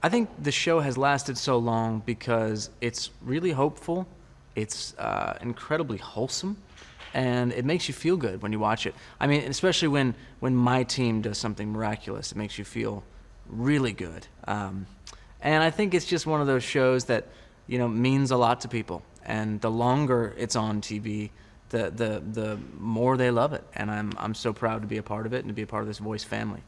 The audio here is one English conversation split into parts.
I think the show has lasted so long because it's really hopeful, it's incredibly wholesome, and it makes you feel good when you watch it. I mean, especially when my team does something miraculous, it makes you feel really good. And I think it's just one of those shows that, means a lot to people. And the longer it's on TV, the more they love it. And I'm so proud to be a part of it and to be a part of this Voice family.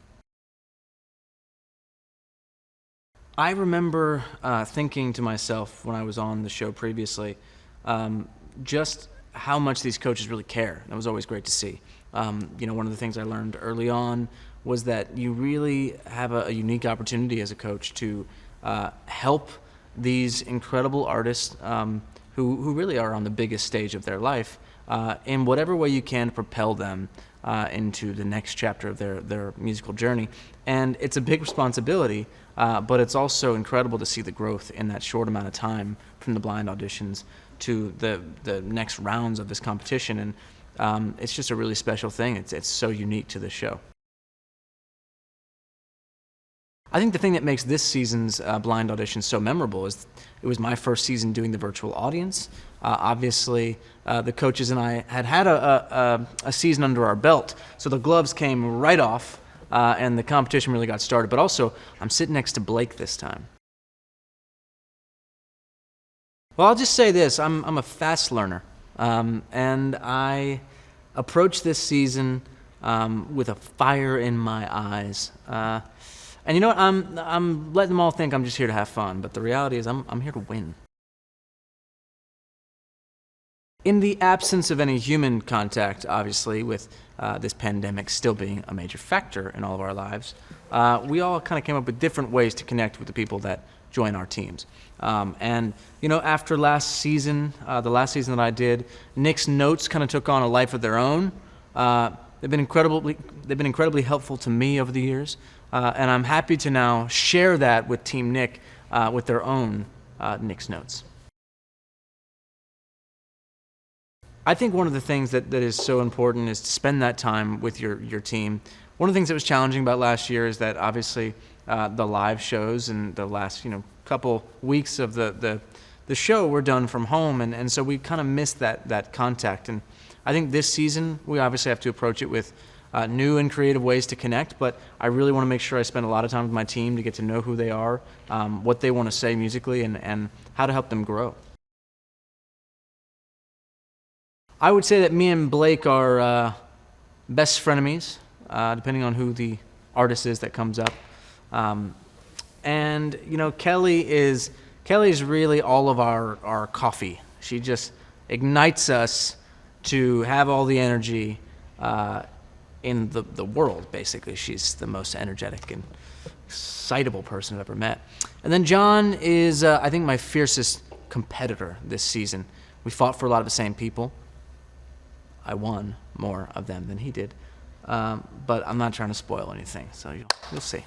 I remember thinking to myself when I was on the show previously, just how much these coaches really care. That was always great to see. One of the things I learned early on was that you really have a unique opportunity as a coach to help these incredible artists who really are on the biggest stage of their life in whatever way you can propel them into the next chapter of their musical journey. And it's a big responsibility, but it's also incredible to see the growth in that short amount of time from the blind auditions to the next rounds of this competition. And it's just a really special thing. It's so unique to the show. I think the thing that makes this season's blind audition so memorable is it was my first season doing the virtual audience. Obviously, the coaches and I had a season under our belt, so the gloves came right off, and the competition really got started. But also, I'm sitting next to Blake this time. Well, I'll just say this, I'm a fast learner, and I approach this season with a fire in my eyes. And you know what, I'm letting them all think I'm just here to have fun, but the reality is I'm here to win. In the absence of any human contact, obviously, with this pandemic still being a major factor in all of our lives, we all kind of came up with different ways to connect with the people that join our teams. And after last season, the last season that I did, Nick's notes kind of took on a life of their own. They've been incredibly helpful to me over the years, and I'm happy to now share that with Team Nick with their own Nick's notes. I think one of the things that is so important is to spend that time with your team. One of the things that was challenging about last year is that obviously the live shows and the last couple weeks of the show were done from home, and so we kind of missed that contact. And I think this season we obviously have to approach it with new and creative ways to connect, but I really want to make sure I spend a lot of time with my team to get to know who they are, what they want to say musically, and how to help them grow. I would say that me and Blake are best frenemies, depending on who the artist is that comes up. And Kelly's really all of our coffee. She just ignites us to have all the energy in the world, basically. She's the most energetic and excitable person I've ever met. And then John is, I think, my fiercest competitor this season. We fought for a lot of the same people. I won more of them than he did. But I'm not trying to spoil anything, so you'll see.